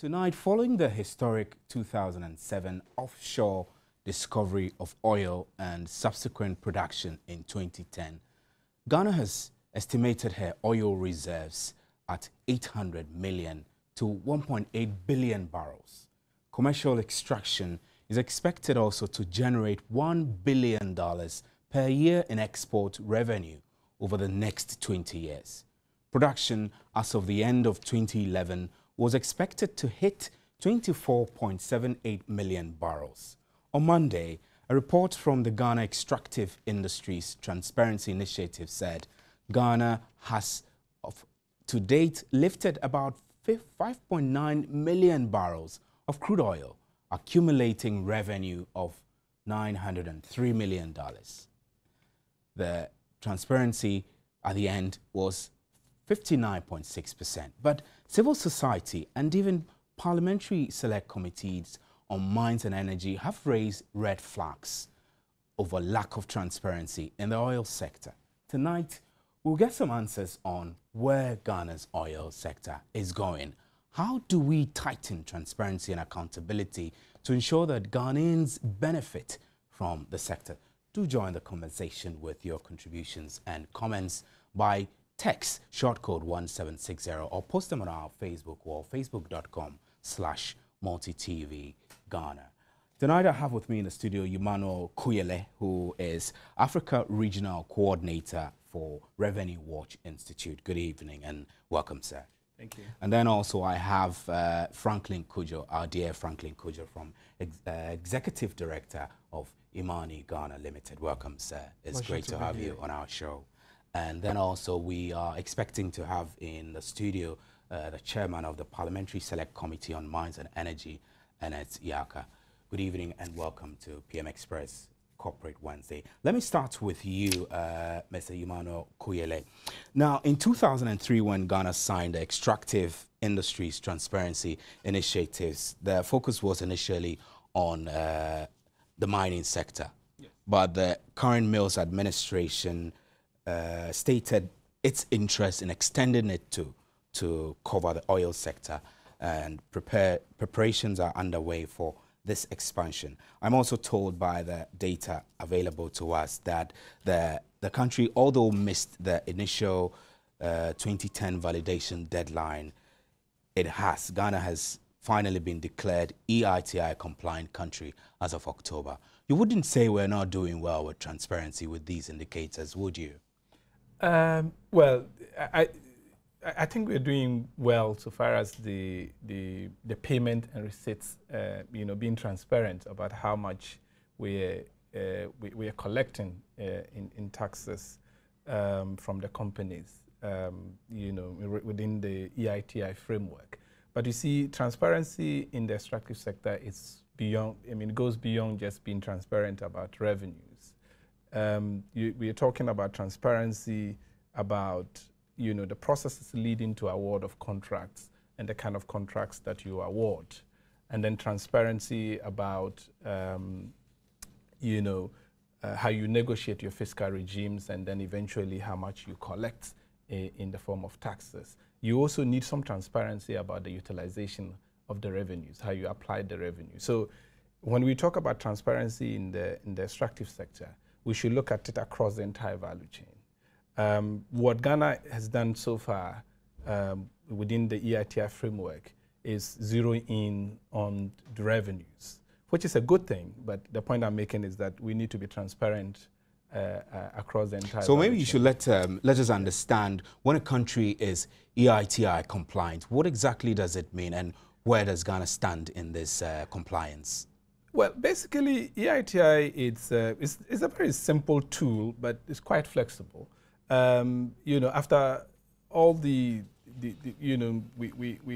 Tonight, following the historic 2007 offshore discovery of oil and subsequent production in 2010, Ghana has estimated her oil reserves at 800 million to 1.8 billion barrels. Commercial extraction is expected also to generate $1 billion per year in export revenue over the next 20 years. Production as of the end of 2011 was expected to hit 24.78 million barrels. On Monday, a report from the Ghana Extractive Industries Transparency Initiative said Ghana has, to date, lifted about 5.9 million barrels of crude oil, accumulating revenue of $903 million. The transparency at the end was 59.6%. But civil society and even parliamentary select committees on mines and energy have raised red flags over lack of transparency in the oil sector. Tonight, we'll get some answers on where Ghana's oil sector is going. How do we tighten transparency and accountability to ensure that Ghanaians benefit from the sector? Do join the conversation with your contributions and comments by text short code 1760 or post them on our Facebook wall, facebook.com/multitvghana. Tonight I have with me in the studio Emmanuel Kuyele, who is Africa Regional Coordinator for Revenue Watch Institute. Good evening and welcome, sir. Thank you. And then also I have Franklin Kujo, our dear Franklin Kujo, from Executive Director of Imani Ghana Limited. Welcome, sir. It's great to have you on our show. And then also we are expecting to have in the studio the chairman of the Parliamentary Select Committee on Mines and Energy, Enet Yaka. Good evening and welcome to PM Express Corporate Wednesday. Let me start with you, Mr. Emmanuel Kuyele. Now, in 2003, when Ghana signed the Extractive Industries Transparency Initiatives, the focus was initially on the mining sector. Yes. But the current Mills administration stated its interest in extending it to cover the oil sector, and preparations are underway for this expansion. I'm also told by the data available to us that the country, although missed the initial 2010 validation deadline, Ghana has finally been declared EITI compliant country as of October. You wouldn't say we're not doing well with transparency with these indicators, would you? Well, I think we're doing well so far as the payment and receipts, being transparent about how much we are collecting in taxes from the companies, within the EITI framework. But you see, transparency in the extractive sector is beyond. It goes beyond just being transparent about revenues. We are talking about transparency about the processes leading to award of contracts and the kind of contracts that you award, and then transparency about how you negotiate your fiscal regimes, and then eventually how much you collect in the form of taxes. You also need some transparency about the utilization of the revenues, how you apply the revenue. So when we talk about transparency in the extractive sector, we should look at it across the entire value chain. What Ghana has done so far within the EITI framework is zeroing in on the revenues, which is a good thing, but the point I'm making is that we need to be transparent across the entire So maybe you chain. should let us understand, when a country is EITI compliant, what exactly does it mean and where does Ghana stand in this compliance? Well, basically, EITI it's a very simple tool, but it's quite flexible. After all we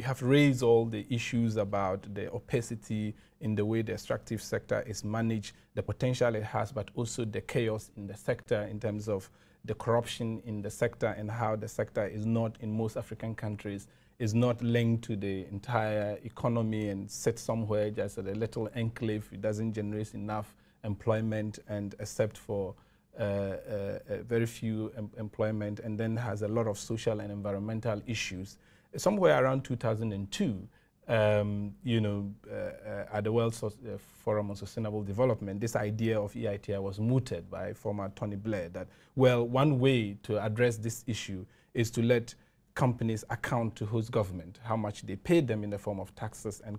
have raised all the issues about the opacity in the way the extractive sector is managed, the potential it has, but also the chaos in the sector in terms of the corruption in the sector and how the sector is not, in most African countries, is not linked to the entire economy and sits somewhere just at a little enclave. It doesn't generate enough employment, and except for very few employment, and then has a lot of social and environmental issues. Somewhere around 2002, at the World Forum on Sustainable Development, this idea of EITI was mooted by former Tony Blair that, well, one way to address this issue is to let companies account to host government how much they paid them in the form of taxes, and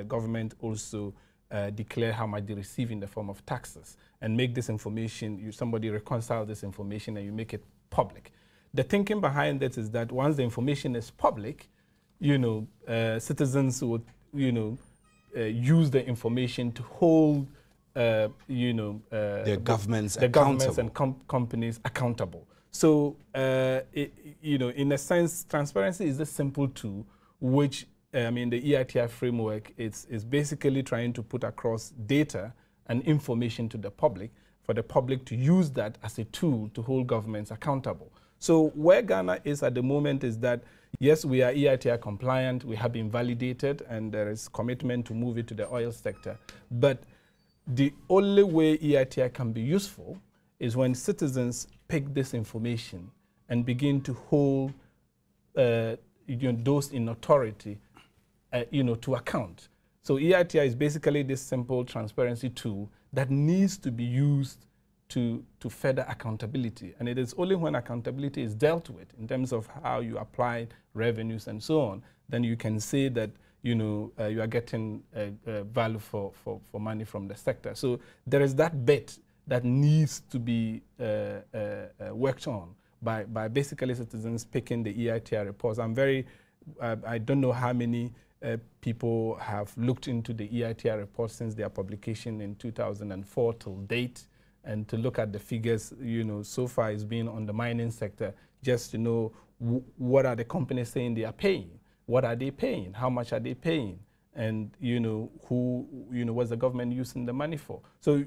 government also declare how much they receive in the form of taxes, and make this information, somebody reconcile this information and you make it public. The thinking behind it is that once the information is public, citizens would, use the information to hold, their governments and companies accountable. So, in a sense, transparency is a simple tool, which, the EITI framework is basically trying to put across data and information to the public, for the public to use that as a tool to hold governments accountable. So where Ghana is at the moment is that, yes, we are EITI compliant, we have been validated, and there is commitment to move it to the oil sector. But the only way EITI can be useful is when citizens pick this information and begin to hold those in authority to account. So EITI is basically this simple transparency tool that needs to be used to further accountability. And it is only when accountability is dealt with in terms of how you apply revenues and so on, then you can say that you are getting value for money from the sector. So there is that bit that needs to be worked on by basically citizens picking the EITI reports. I don't know how many people have looked into the EITI report since their publication in 2004 till date, and to look at the figures, so far it's been on the mining sector, just to know what are the companies saying they are paying, what are they paying, how much are they paying, and what's the government using the money for. So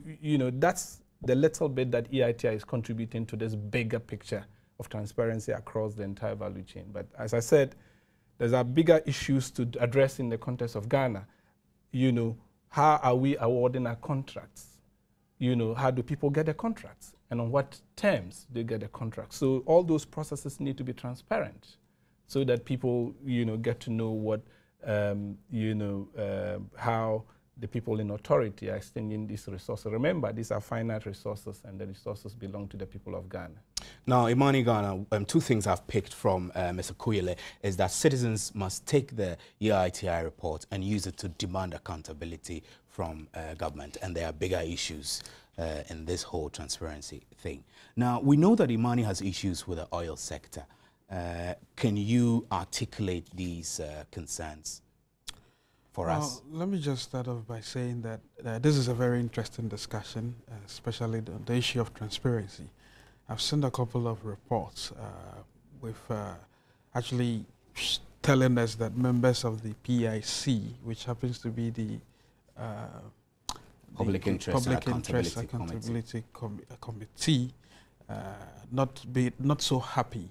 that's the little bit that EITI is contributing to this bigger picture of transparency across the entire value chain. But as I said, there's a bigger issues to address in the context of Ghana. How are we awarding our contracts? How do people get the contracts, and on what terms they get the contracts? So all those processes need to be transparent, so that people, get to know what, how the people in authority are extending these resources. Remember, these are finite resources, and the resources belong to the people of Ghana. Now, Imani Ghana, two things I've picked from Mr. Kuyele is that citizens must take the EITI report and use it to demand accountability from government, and there are bigger issues in this whole transparency thing. Now, we know that Imani has issues with the oil sector. Can you articulate these concerns for us? Let me just start off by saying that this is a very interesting discussion, especially the issue of transparency. I've seen a couple of reports with actually telling us that members of the PIC, which happens to be the Public Interest Accountability Committee, not so happy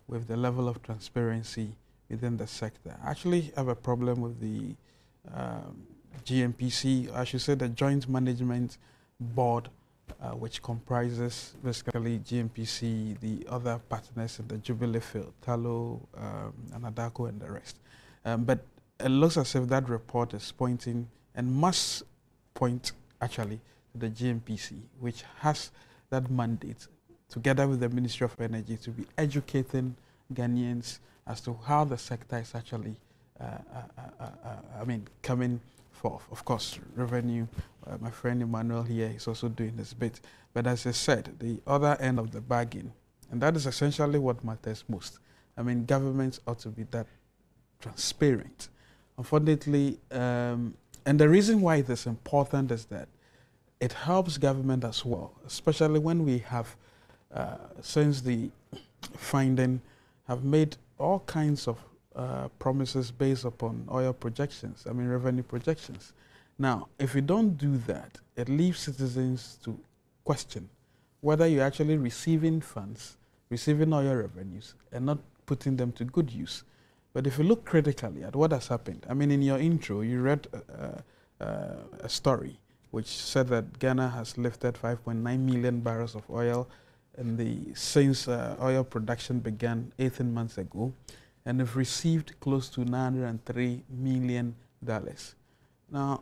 with the level of transparency within the sector. I actually have a problem with the GMPC, I should say the Joint Management Board, which comprises basically GMPC, the other partners in the Jubilee field, Talo, Anadako, and the rest. But it looks as if that report is pointing, and must point actually, to the GMPC, which has that mandate, together with the Ministry of Energy, to be educating Ghanaians as to how the sector is actually, coming forth. Of course, revenue, my friend Emmanuel here is also doing this bit. But as I said, the other end of the bargain, and that is essentially what matters most. Governments ought to be that transparent. Unfortunately, and the reason why it is important is that it helps government as well, especially when we have, since the finding, have made all kinds of promises based upon oil projections, revenue projections. Now, if you don't do that, it leaves citizens to question whether you're actually receiving funds, receiving oil revenues, and not putting them to good use. But if you look critically at what has happened, in your intro, you read a story which said that Ghana has lifted 5.9 million barrels of oil since oil production began 18 months ago, and have received close to 903 million dollars. Now,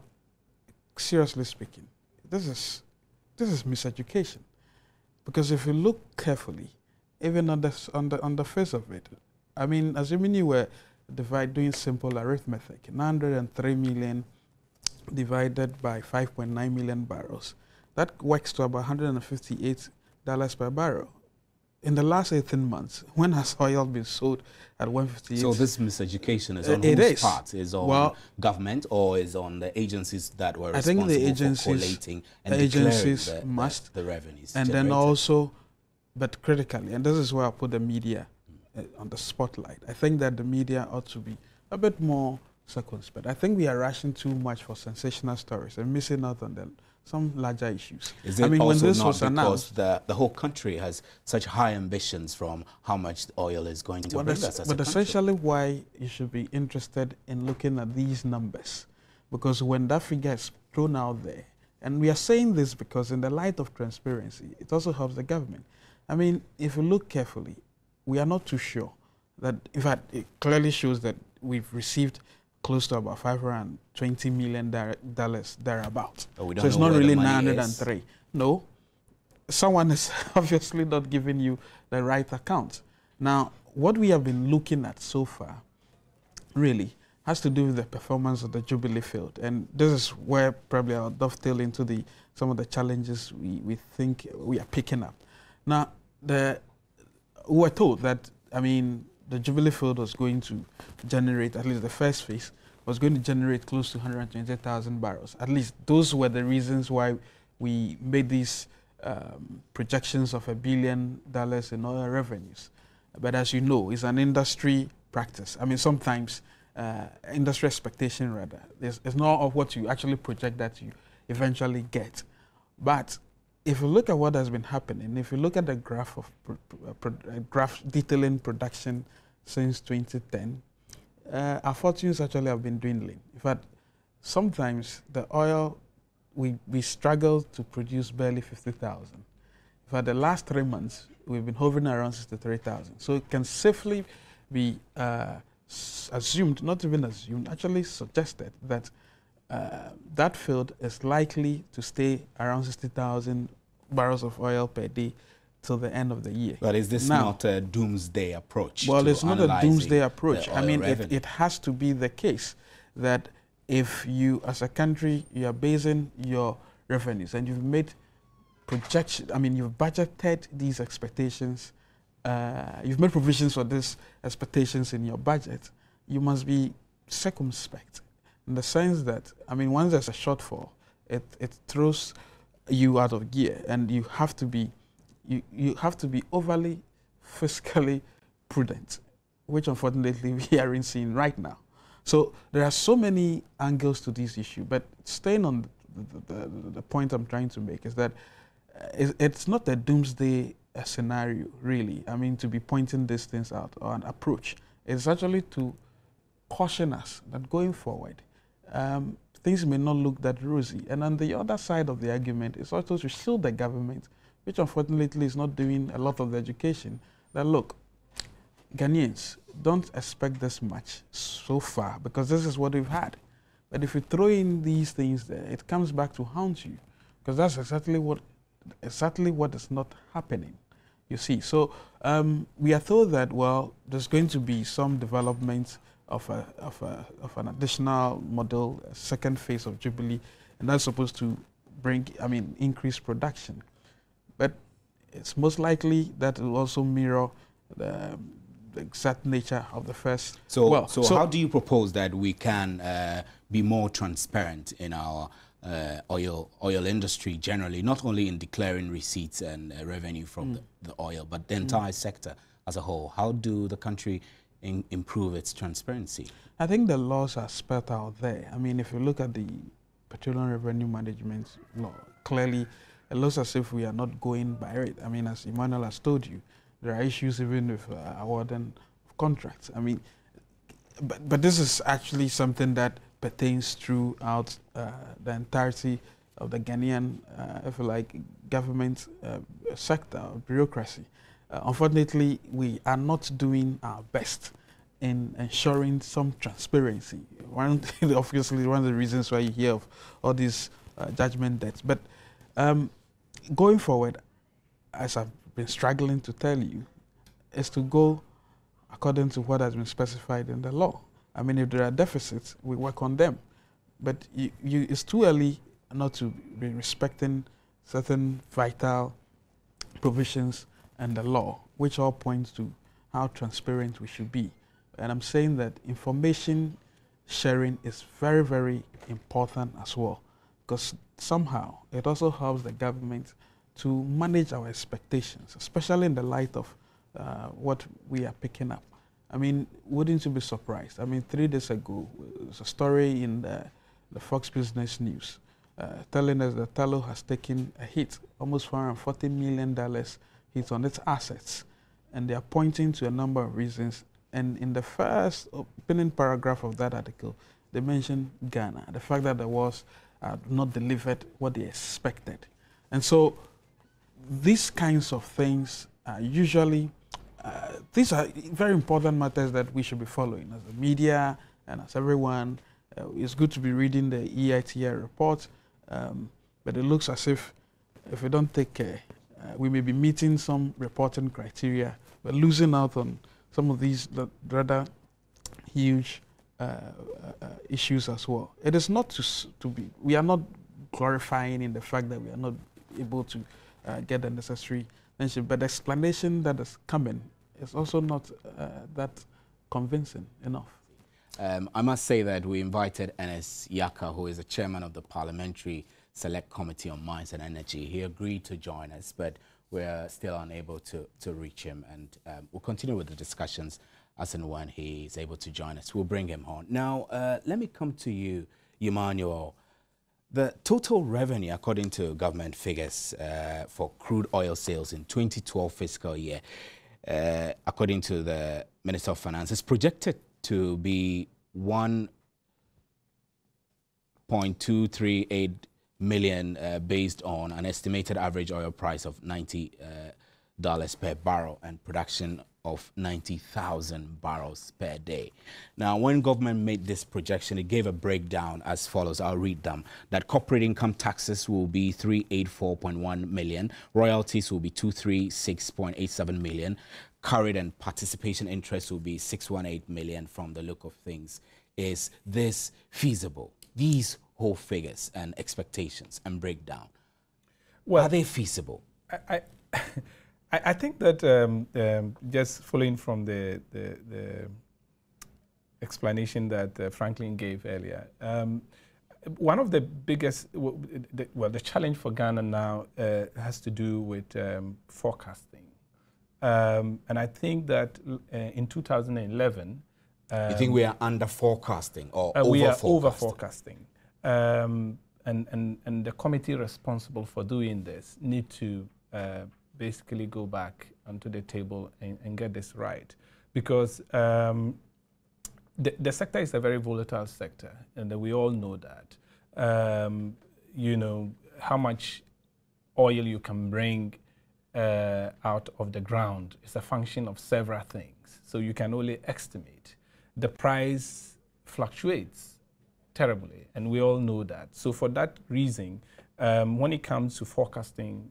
seriously speaking, this is miseducation, because if you look carefully, even on the face of it, I mean, assuming you were doing simple arithmetic, 903 million divided by 5.9 million barrels, that works to about $158 per barrel. In the last 18 months, when has oil been sold at 158? So this miseducation is on whose part? Is on government, or is on the agencies that were responsible for collating and declaring the revenues? And then also, but critically, and this is where I put the media on the spotlight, I think that the media ought to be a bit more circumspect. I think we are rushing too much for sensational stories and missing out on some larger issues. Is it also not because the whole country has such high ambitions from how much oil is going to bring us as a country? But essentially why you should be interested in looking at these numbers, because when that figure is thrown out there, and we are saying this because in the light of transparency, it also helps the government. I mean, if you look carefully, we are not too sure that, in fact, it clearly shows that we've received close to about $520 million thereabouts. So it's not really 903. No, someone is obviously not giving you the right account. Now, what we have been looking at so far really has to do with the performance of the Jubilee field. And this is where probably I'll dovetail into some of the challenges we think we are picking up. Now, we were told that, I mean, the Jubilee field was going to generate, at least the first phase, was going to generate close to 120,000 barrels. At least those were the reasons why we made these projections of $1 billion in oil revenues. But as you know, it's an industry practice. I mean, sometimes industry expectation, rather, it's not of what you actually project that you eventually get. But if you look at what has been happening, if you look at the graph of graph detailing production since 2010, our fortunes actually have been dwindling. In fact, sometimes the oil, we struggle to produce barely 50,000. For the last 3 months, we've been hovering around 63,000. So it can safely be assumed, not even assumed, actually suggested that that field is likely to stay around 60,000 barrels of oil per day till the end of the year. But is this not a doomsday approach? Well, it's not a doomsday approach. I mean, it has to be the case that if you, as a country, you are basing your revenues and you've made projections, I mean, you've budgeted these expectations, you've made provisions for these expectations in your budget, you must be circumspect in the sense that, I mean, once there's a shortfall, it throws you out of gear, and you have to be overly fiscally prudent, which unfortunately we aren't seeing right now. So there are so many angles to this issue, but staying on the point I'm trying to make is that it's not a doomsday scenario, really. I mean, to be pointing these things out or an approach. It's actually to caution us that going forward, things may not look that rosy. And on the other side of the argument is also to shield the government, which unfortunately is not doing a lot of the education, that look, Ghanaians, don't expect this much so far, because this is what we've had. But if you throw in these things there, it comes back to haunt you, because that's exactly what is not happening, you see. So we are told that, well, there's going to be some development of an additional model, a second phase of Jubilee, and that's supposed to bring, I mean, increased production. But it's most likely that it will also mirror the exact nature of the first. So how do you propose that we can be more transparent in our oil industry generally, not only in declaring receipts and revenue from the oil, but the entire sector as a whole? How do the country improve its transparency? I think the laws are spelled out there. I mean, if you look at the Petroleum Revenue Management Law, clearly it looks as if we are not going by it. I mean, as Emmanuel has told you, there are issues even with awarding of contracts. I mean, but this is actually something that pertains throughout the entirety of the Ghanaian, if you like, government sector, bureaucracy. Unfortunately, we are not doing our best in ensuring some transparency. Obviously, one of the reasons why you hear of all these judgment debts. But going forward, as I've been struggling to tell you, is to go according to what has been specified in the law. I mean, if there are deficits, we work on them. But it's too early not to be respecting certain vital provisions and the law, which all points to how transparent we should be. And I'm saying that information sharing is very, very important as well, because somehow it also helps the government to manage our expectations, especially in the light of what we are picking up. I mean, wouldn't you be surprised? I mean, 3 days ago, there was a story in the Fox Business News telling us that Tello has taken a hit, almost $440 million hit on its assets. And they are pointing to a number of reasons. And in the first opening paragraph of that article, they mentioned Ghana, the fact that there was not delivered what they expected. And so these kinds of things are usually, these are very important matters that we should be following as the media and as everyone. It's good to be reading the EITI report, but it looks as if we don't take care, we may be meeting some reporting criteria, but losing out on some of these rather huge issues as well. It is not to be, we are not glorifying in the fact that we are not able to get the necessary attention, but the explanation that is coming is also not that convincing enough. I must say that we invited Ernest Yaka, who is the chairman of the Parliamentary Select Committee on Mines and Energy. He agreed to join us, but we're still unable to reach him. And we'll continue with the discussions as and when he is able to join us. We'll bring him on. Now, let me come to you, Emmanuel. The total revenue, according to government figures for crude oil sales in 2012 fiscal year, according to the Minister of Finance, is projected to be $1.238 million based on an estimated average oil price of $90 per barrel and production of 90,000 barrels per day. Now, when government made this projection, it gave a breakdown as follows. I'll read them. That corporate income taxes will be 384.1 million, royalties will be 236.87 million, carried and participation interest will be 618 million from the look of things. Is this feasible? These whole figures and expectations and breakdown, well, are they feasible? I think that just following from the explanation that Franklin gave earlier, one of the biggest, the challenge for Ghana now has to do with forecasting. And I think that in 2011, you think we are under forecasting or over we are forecasting? over forecasting. And the committee responsible for doing this need to basically go back onto the table and get this right. Because the sector is a very volatile sector, and we all know that. You know, how much oil you can bring out of the ground is a function of several things. So you can only estimate. The price fluctuates terribly, and we all know that. So for that reason, when it comes to forecasting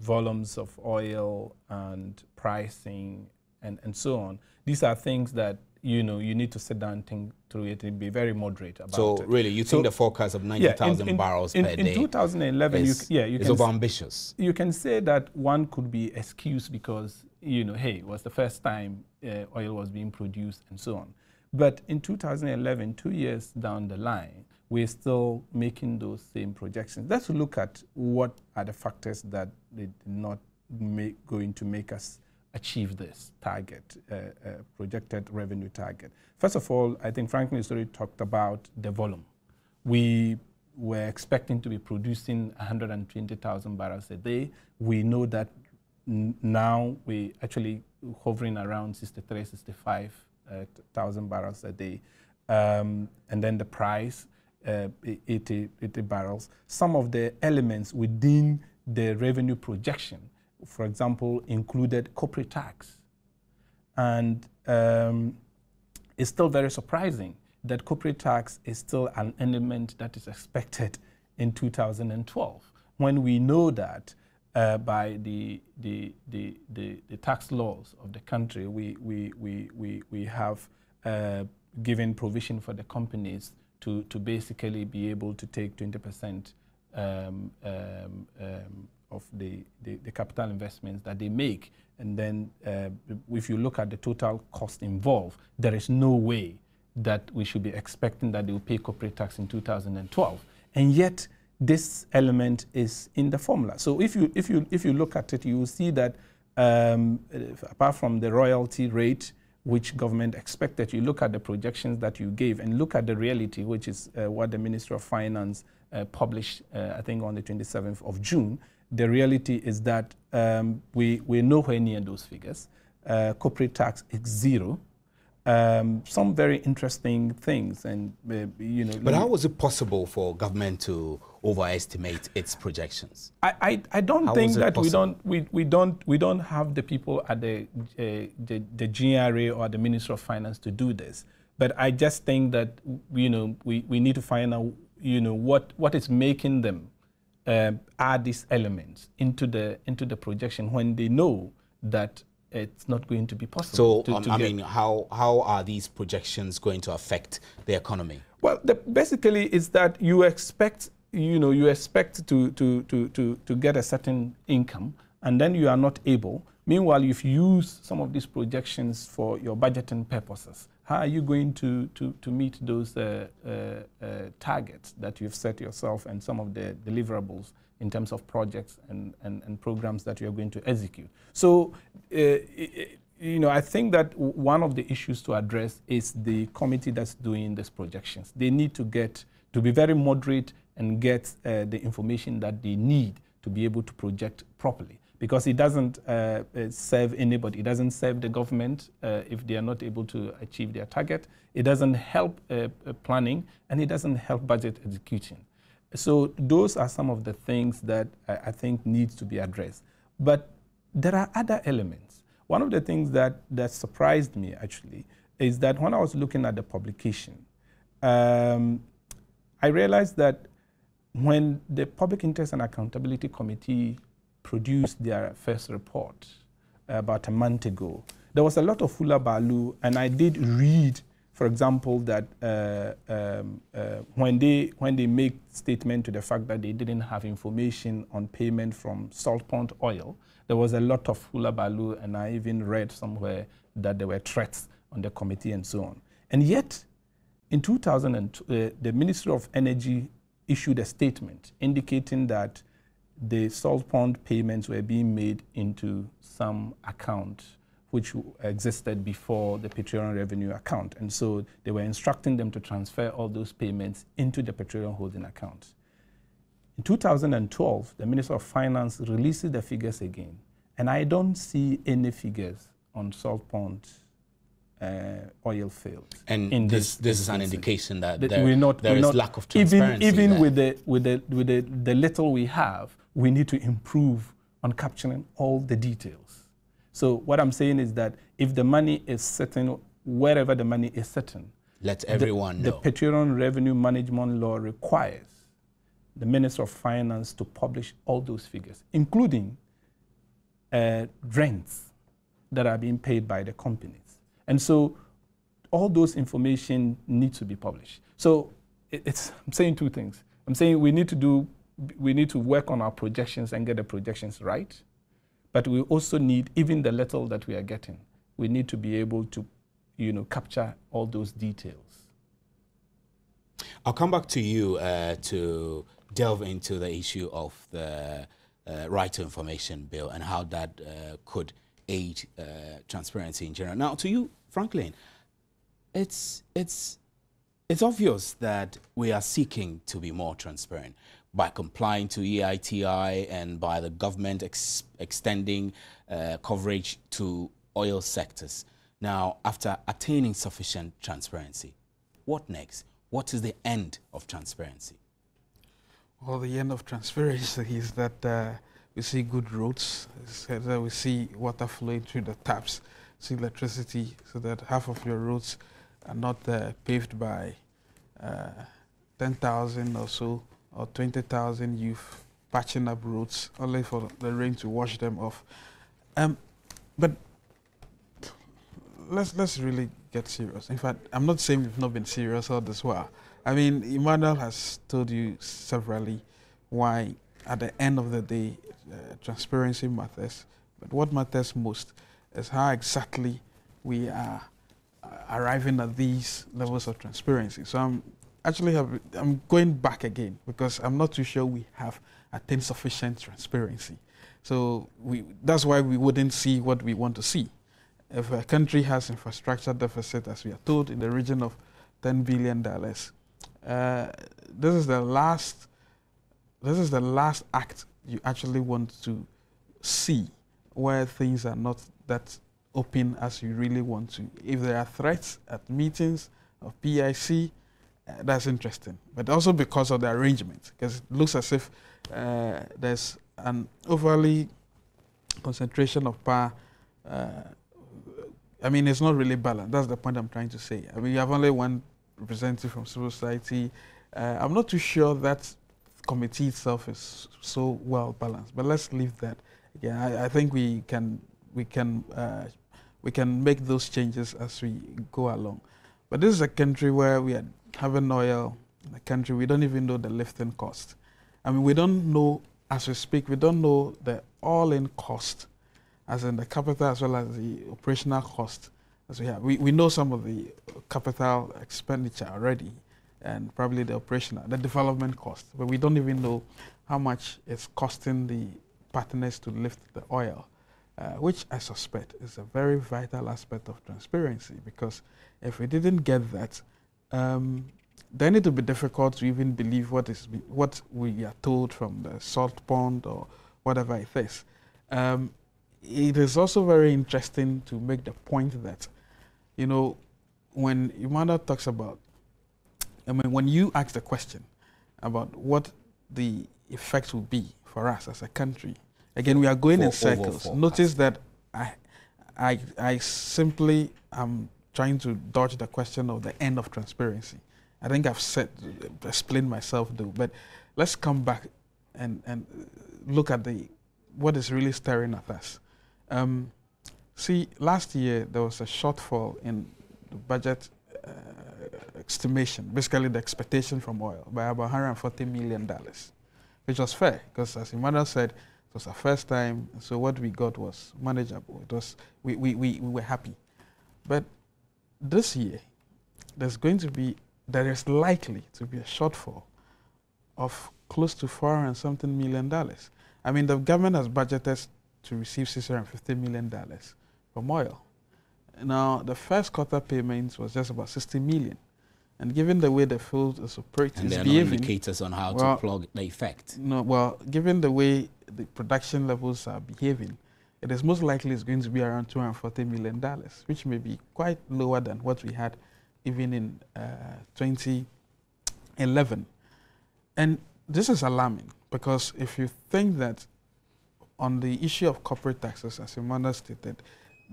volumes of oil and pricing and so on, these are things that you need to sit down and think through it and be very moderate about it. So really, you think the forecast of 90,000 barrels per day in 2011 is over-ambitious? You can say that one could be excused because, hey, it was the first time oil was being produced and so on. But in 2011, 2 years down the line, we're still making those same projections. Let's look at what are the factors that did not going to make us achieve this target, projected revenue target. First of all, I think Franklin has already talked about the volume. We were expecting to be producing 120,000 barrels a day. We know that now we actually hovering around 63, 65,000 barrels a day. And then the price, 80 barrels. Some of the elements within the revenue projection, for example, included corporate tax. And it's still very surprising that corporate tax is still an element that is expected in 2012, when we know that by the tax laws of the country, we have given provision for the companies to basically be able to take 20% of the capital investments that they make. And then if you look at the total cost involved, there is no way that we should be expecting that they will pay corporate tax in 2012. And yet, this element is in the formula. So if you look at it, you will see that apart from the royalty rate, which government expected, you look at the projections that you gave and look at the reality, which is what the Ministry of Finance published, I think, on the 27th of June. The reality is that we're nowhere near those figures. Corporate tax is zero. Some very interesting things, and you know. But how was it possible for government to overestimate its projections? I don't think that we don't have the people at the GRA or the Ministry of Finance to do this. But I just think that we need to find out what is making them add these elements into the projection when they know that it's not going to be possible. So, I mean, how are these projections going to affect the economy? Well, basically, is that you expect to get a certain income, and then you are not able. Meanwhile, if you use some of these projections for your budgeting purposes, how are you going to meet those targets that you've set yourself and some of the deliverables in terms of projects and programs that you're going to execute? So, I think that one of the issues to address is the committee that's doing these projections. They need to be very moderate and get the information that they need to be able to project properly, because it doesn't serve anybody. It doesn't serve the government if they are not able to achieve their target. It doesn't help planning, and it doesn't help budget execution. So those are some of the things that I think needs to be addressed. But there are other elements. One of the things that surprised me, actually, is that when I was looking at the publication, I realized that when the Public Interest and Accountability Committee produced their first report about a month ago, there was a lot of hula baloo, and I did read, for example, that when they make statement to the fact that they didn't have information on payment from Salt Pond Oil, there was a lot of hula baloo, and I even read somewhere that there were threats on the committee and so on. And yet, in 2002, the Ministry of Energy issued a statement indicating that the Salt Pond payments were being made into some account which existed before the petroleum revenue account. And so they were instructing them to transfer all those payments into the petroleum holding account. In 2012, the Minister of Finance releases the figures again, and I don't see any figures on Salt Pond oil fields. And this is an indication that there is lack of transparency. Even with the little we have, we need to improve on capturing all the details. So what I'm saying is that if the money is sitting wherever the money is sitting, let everyone know. The Petroleum Revenue Management Law requires the Minister of Finance to publish all those figures, including rents that are being paid by the companies. And so all those information needs to be published. So I'm saying two things. I'm saying we need to work on our projections and get the projections right. But we also need, even the little that we are getting, we need to be able to, capture all those details. I'll come back to you to delve into the issue of the Right to Information Bill and how that could aid transparency in general. Now, to you, Franklin, it's obvious that we are seeking to be more transparent by complying to EITI and by the government extending coverage to oil sectors. Now, after attaining sufficient transparency, what next? What is the end of transparency? Well, the end of transparency is that we see good roads, we see water flowing through the taps, see electricity, so that half of your roads are not paved by 10,000 or so, or 20,000 youth patching up roads only for the rain to wash them off. But let's really get serious. In fact, I'm not saying we've not been serious all this while. I mean, Emmanuel has told you severally why, at the end of the day, transparency matters. But what matters most is how exactly we are arriving at these levels of transparency. So I'm going back again because I'm not too sure we have attained sufficient transparency. So that's why we wouldn't see what we want to see. If a country has infrastructure deficit, as we are told, in the region of $10 billion, this is the last act you actually want to see, where things are not that open as you really want to. If there are threats at meetings of PIC, that's interesting. But also because of the arrangement, because it looks as if there's an overly concentration of power. I mean, it's not really balanced. That's the point I'm trying to say. I mean, you have only one representative from civil society. I'm not too sure that committee itself is so well balanced. But let's leave that. Again, I think we can make those changes as we go along. But this is a country where we are having oil. In a country we don't even know the lifting cost. I mean, we don't know, as we speak, we don't know the all-in cost, as in the capital as well as the operational cost as we have. We know some of the capital expenditure already, and probably the development cost, but we don't even know how much it's costing the partners to lift the oil, which I suspect is a very vital aspect of transparency, because if we didn't get that, then it would be difficult to even believe what we are told from the salt pond or whatever it is. It is also very interesting to make the point that, you know, when Emmanuel talks about, I mean, when you ask the question about what the effects will be for us as a country, again, we are going in circles. Notice that I simply am trying to dodge the question of the end of transparency. I think I've explained myself though, but let's come back and look at what is really staring at us. See, last year there was a shortfall in the budget estimation, basically the expectation from oil, by about $140 million, which was fair, because as Emmanuel said, it was our first time, so what we got was manageable. It was, we were happy. But this year, there is likely to be a shortfall of close to $400 million. I mean, the government has budgeted to receive $650 million from oil. Now, the first quarter payment was just about $60 million. And given the way the field is operating, and there are no indicators on how to plug the effect. No, well, given the way the production levels are behaving, it is most likely it's going to be around $240 million, which may be quite lower than what we had even in 2011. And this is alarming, because if you think that on the issue of corporate taxes, as Emmanuel stated,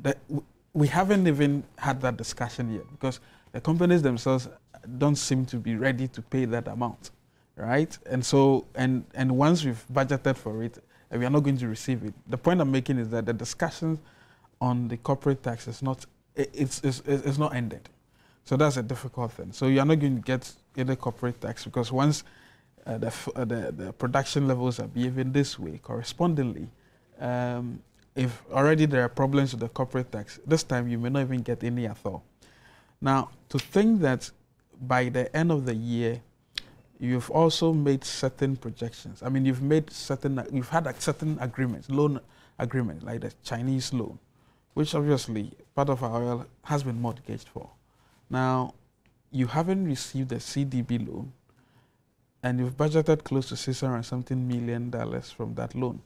that we haven't even had that discussion yet, because the companies themselves don't seem to be ready to pay that amount, right? And so, and once we've budgeted for it, we are not going to receive it. The point I'm making is that the discussion on the corporate tax is not, it's not ended. So that's a difficult thing. So you are not going to get any corporate tax, because once the production levels are behaving this way, correspondingly, if already there are problems with the corporate tax, this time you may not even get any at all. Now, to think that by the end of the year, you've also made certain projections. I mean, you've had certain agreements, loan agreements, like the Chinese loan, which obviously part of our oil has been mortgaged for. Now, you haven't received the CDB loan, and you've budgeted close to $600 million from that loan.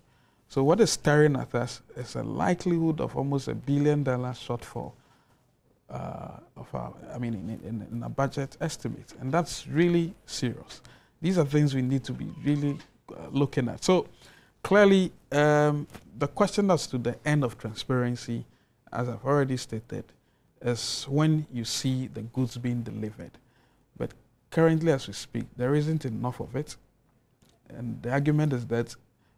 So what is staring at us is a likelihood of almost $1 billion shortfall in a budget estimate, and that's really serious. These are things we need to be really looking at. So clearly, the question as to the end of transparency, as I've already stated, is when you see the goods being delivered. But currently, as we speak, there isn't enough of it. And the argument is that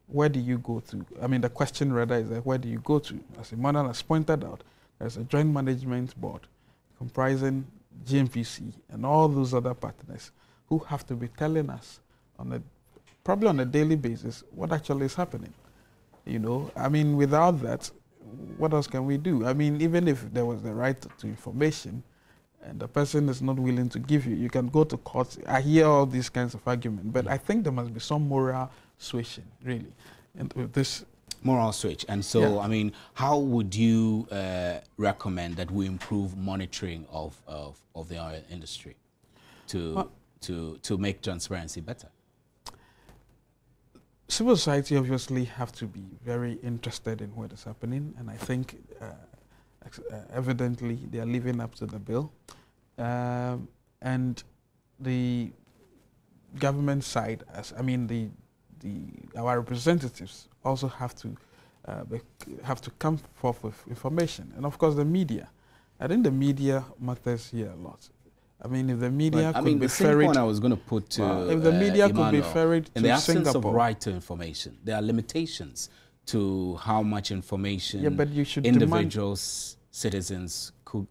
where do you go to? I mean, the question rather is that where do you go to? As Emmanuel has pointed out, there's a joint management board comprising GMPC and all those other partners who have to be telling us probably on a daily basis what actually is happening. You know, I mean, without that, what else can we do? I mean, even if there was the right to information and the person is not willing to give you, you can go to court. I hear all these kinds of arguments, but I think there must be some moral switching, really. And with this moral switch. And so, I mean, how would you recommend that we improve monitoring of the oil industry to make transparency better? Civil society obviously have to be very interested in what is happening, and I think evidently they are living up to the bill. And the government side, our representatives also have to come forth with information, and of course the media. I think the media matters here a lot. I mean, if the media could be ferried, point I was going to put to if the media Emmanuel, could be ferried in the to absence Singapore, of right to information, there are limitations to how much information but you should individuals, citizens could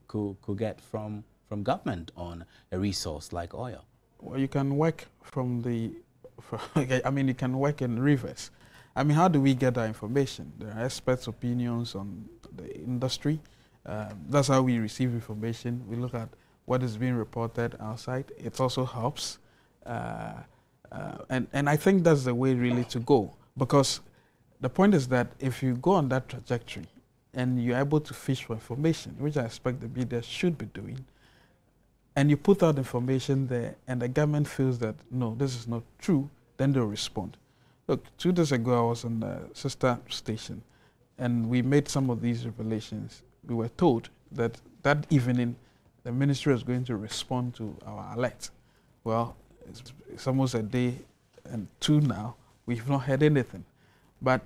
get from government on a resource like oil. Well, you can work you can work in reverse. I mean, how do we get our information? There are experts' opinions on the industry. That's how we receive information. We look at what is being reported outside. It also helps. And I think that's the way really to go. Because the point is that if you go on that trajectory and you're able to fish for information, which I expect the media should be doing, and you put out information there and the government feels that, no, this is not true, then they'll respond. Look, 2 days ago I was on the sister station and we made some of these revelations. We were told that that evening the ministry was going to respond to our alert. Well, it's almost a day and 2 now. We've not heard anything. But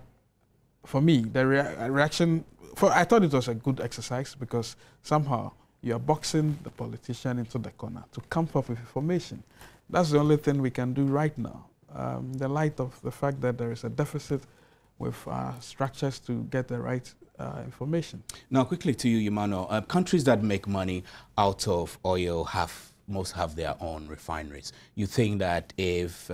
for me, the reaction, I thought it was a good exercise because somehow you are boxing the politician into the corner to come up with information. That's the only thing we can do right now. In the light of the fact that there is a deficit with structures to get the right information. Now, quickly to you, Emmanuel, countries that make money out of oil most have their own refineries. You think that if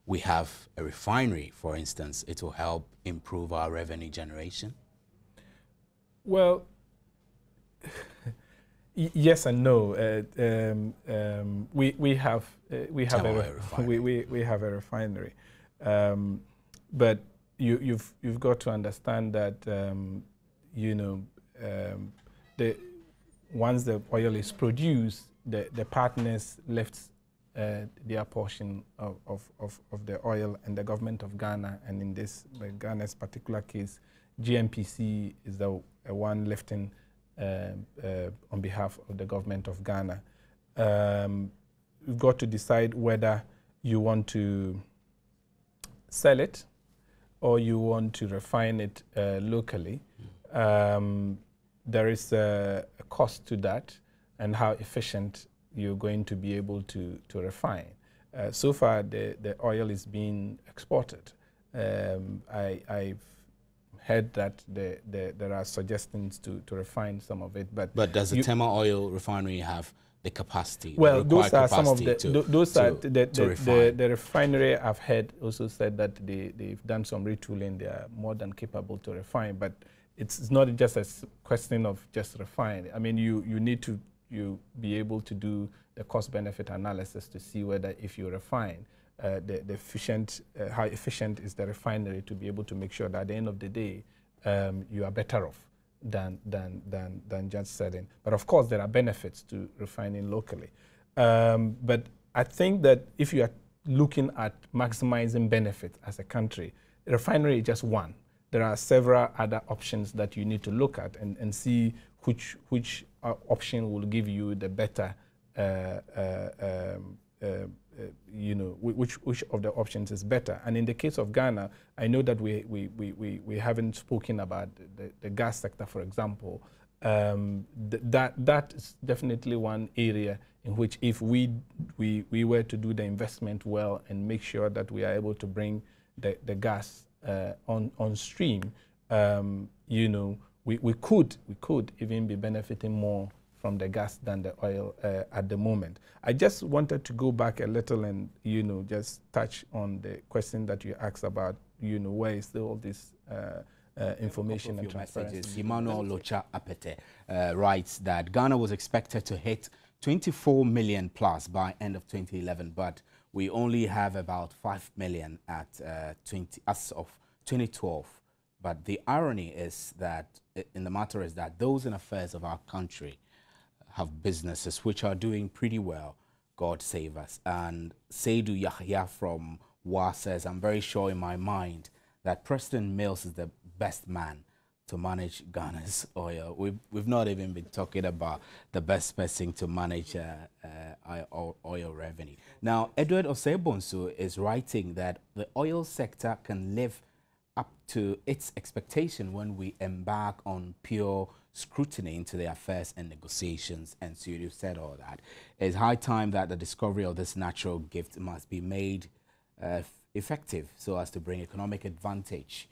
we have a refinery, for instance, it will help improve our revenue generation? Well, yes and no. We have a refinery, but you've got to understand that once the oil is produced, the partners left their portion of the oil, and the government of Ghana, and in Ghana's particular case, GMPC is the one lifting on behalf of the government of Ghana. You've got to decide whether you want to sell it or you want to refine it locally. There is a cost to that and how efficient you're going to be able to refine. So far, the oil is being exported. I've heard that there are suggestions to refine some of it, but does the Tema oil refinery have the capacity? Well, those are some of the the refinery I've heard also said that they've done some retooling. They are more than capable to refine, but it's not just a question of just refine. I mean, you need to be able to do the cost-benefit analysis to see whether if you refine, how efficient is the refinery to be able to make sure that at the end of the day you are better off than just selling. But of course there are benefits to refining locally. But I think that if you are looking at maximizing benefits as a country, refinery is just one. There are several other options that you need to look at and see which option will give you the better which of the options is better. And in the case of Ghana, I know that we haven't spoken about the gas sector, for example. that is definitely one area in which if we were to do the investment well and make sure that we are able to bring the gas on stream, you know, we could even be benefiting more from the gas than the oil at the moment. I just wanted to go back a little and, you know, just touch on the question that you asked about, you know, where is all this information and transparency. Emmanuel Locha Apete writes that Ghana was expected to hit 24 million plus by end of 2011, but we only have about 5 million at as of 2012. But the irony is that in the matter is that those in affairs of our country have businesses which are doing pretty well. God save us. And Seydou Yahya from WA says, I'm very sure in my mind that Preston Mills is the best man to manage Ghana's oil. We've not even been talking about the best person to manage oil revenue. Now, Edward Osebonsu is writing that the oil sector can live up to its expectation when we embark on pure scrutiny into the affairs and negotiations. And so you've said all that. It's high time that the discovery of this natural gift must be made effective so as to bring economic advantage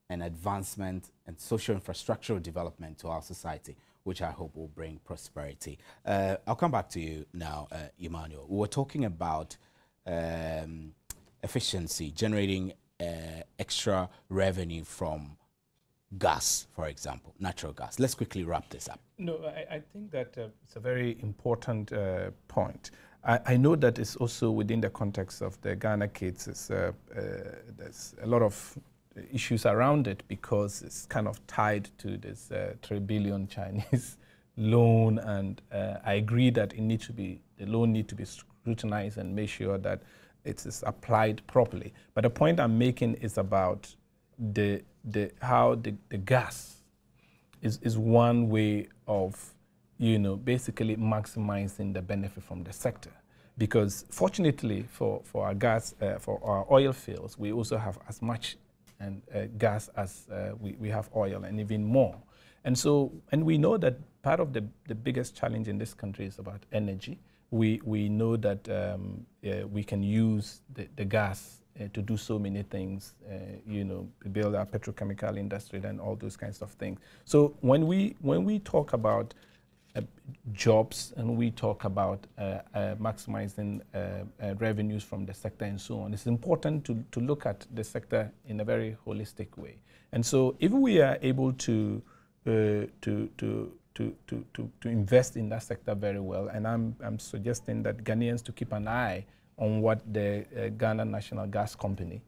and advancement and social infrastructural development to our society, which I hope will bring prosperity. I'll come back to you now, Emmanuel. We were talking about efficiency, generating extra revenue from gas, for example, natural gas. Let's quickly wrap this up. No, I think that it's a very important point. I know that it's also within the context of the Ghana cases, there's a lot of issues around it because it's kind of tied to this 3 billion Chinese loan, and I agree that the loan needs to be scrutinized and make sure that it is applied properly. But the point I'm making is about how the gas is one way of, you know, basically maximizing the benefit from the sector. Because fortunately for our gas, for our oil fields, we also have as much gas as we have oil, and even more. And so, and we know that part of the biggest challenge in this country is about energy. We know that we can use the gas to do so many things, you know, build our petrochemical industry and all those kinds of things. So when we talk about jobs and we talk about maximizing revenues from the sector and so on, it's important to look at the sector in a very holistic way. And so if we are able to invest in that sector very well, and I'm suggesting that Ghanaians to keep an eye on what the Ghana National Gas Company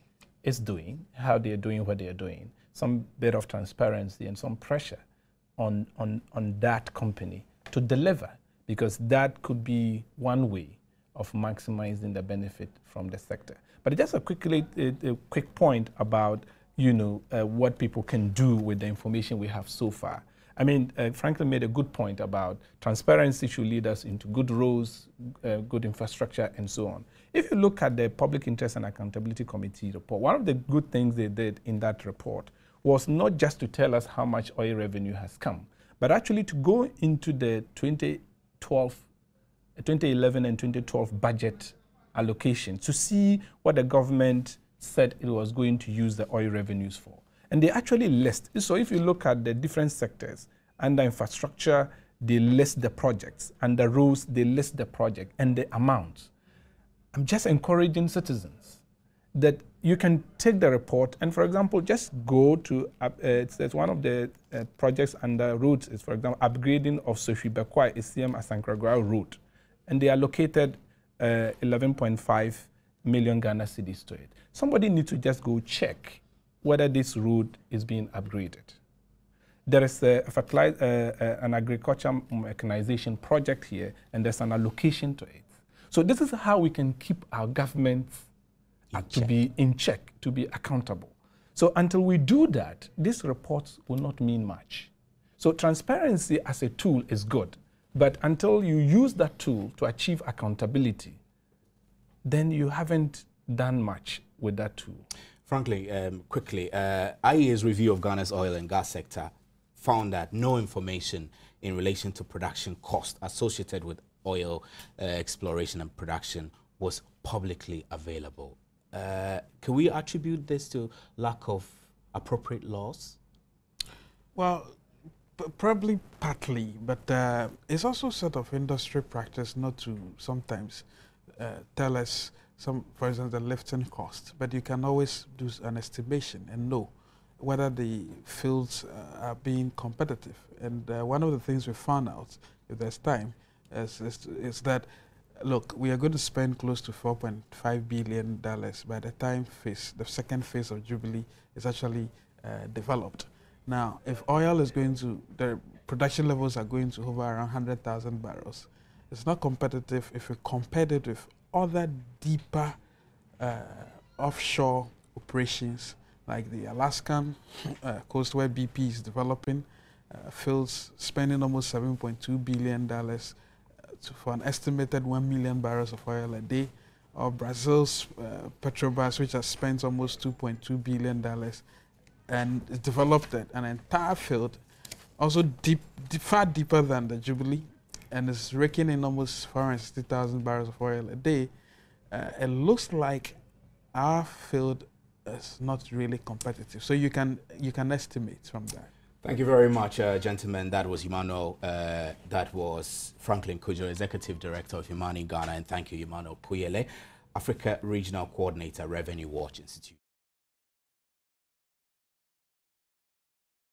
is doing, how they are doing what they are doing, some bit of transparency and some pressure on that company to deliver, because that could be one way of maximizing the benefit from the sector. But just a quick point about, you know, what people can do with the information we have so far. I mean, Franklin made a good point about transparency should lead us into good roads, good infrastructure, and so on. If you look at the Public Interest and Accountability Committee report, one of the good things they did in that report was not just to tell us how much oil revenue has come, but actually to go into the 2011 and 2012 budget allocation to see what the government said it was going to use the oil revenues for. And they actually list. So if you look at the different sectors, under infrastructure, they list the projects. Under roads, they list the project and the amounts. I'm just encouraging citizens that you can take the report and, for example, just go to, it's one of the projects under roads is, for example, upgrading of Sofi Bekwa Isiam Asankragua Road. And they allocated 11.5 million Ghana cedis to it. Somebody needs to just go check whether this road is being upgraded. There is an agriculture mechanization project here, and there's an allocation to it. So this is how we can keep our government to be in check, to be accountable. So until we do that, these reports will not mean much. So transparency as a tool is good, but until you use that tool to achieve accountability, then you haven't done much with that tool. Frankly, quickly, IEA's review of Ghana's oil and gas sector found that no information in relation to production cost associated with oil exploration and production was publicly available. Can we attribute this to lack of appropriate laws? Well, probably partly, but it's also sort of industry practice not to sometimes tell us for instance, the lifting cost, but you can always do an estimation and know whether the fields are being competitive. And one of the things we found out, if there's time, is that, look, we are going to spend close to $4.5 billion by the time the second phase of Jubilee is actually developed. Now, if oil is going to, the production levels are going to hover around 100,000 barrels, it's not competitive if we compare it with other deeper offshore operations like the Alaskan coast where BP is developing fields, spending almost $7.2 billion for an estimated 1 million barrels of oil a day, or Brazil's Petrobras, which has spent almost $2.2 billion and developed an entire field, also far deeper than the Jubilee, and is raking in almost 460,000 barrels of oil a day. It looks like our field is not really competitive. So you can estimate from that. Thank you very much, gentlemen. That was Emmanuel. That was Franklin Kujo, Executive Director of Imani Ghana. And thank you, Emmanuel Kuyele, Africa Regional Coordinator, Revenue Watch Institute.